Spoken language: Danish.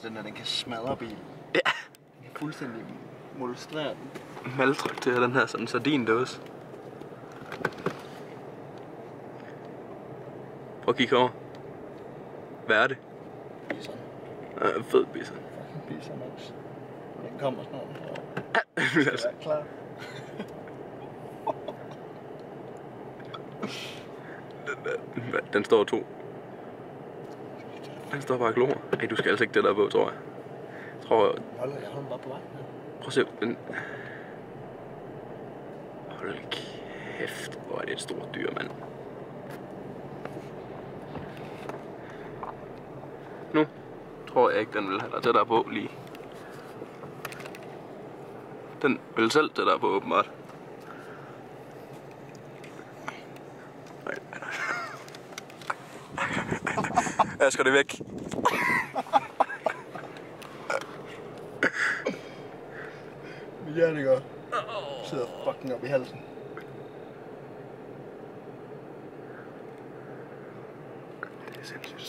Så den kan smadre bilen. Ja. Den kan fuldstændig molestere den. Maltraktere den her sådan sardindåse. Prøv at kigge over. Hvad er det? Bison. Fed bison. Fucking bison også. Den kommer snart. Du skal være klar. Den står 2. Den står bare og glor. Ej, du skal altså ikke det der på, tror jeg. Jeg holder bare på vej. Prøv at se, den... Hold kæft, hvor er det et stort dyr, mand. Nu tror jeg ikke, den vil have dig tættere på lige. Den vil selv tættere på, åbenbart. Asger, det væk. Ja, det gør. Sidder fucking op i halsen. Det er sindssygt.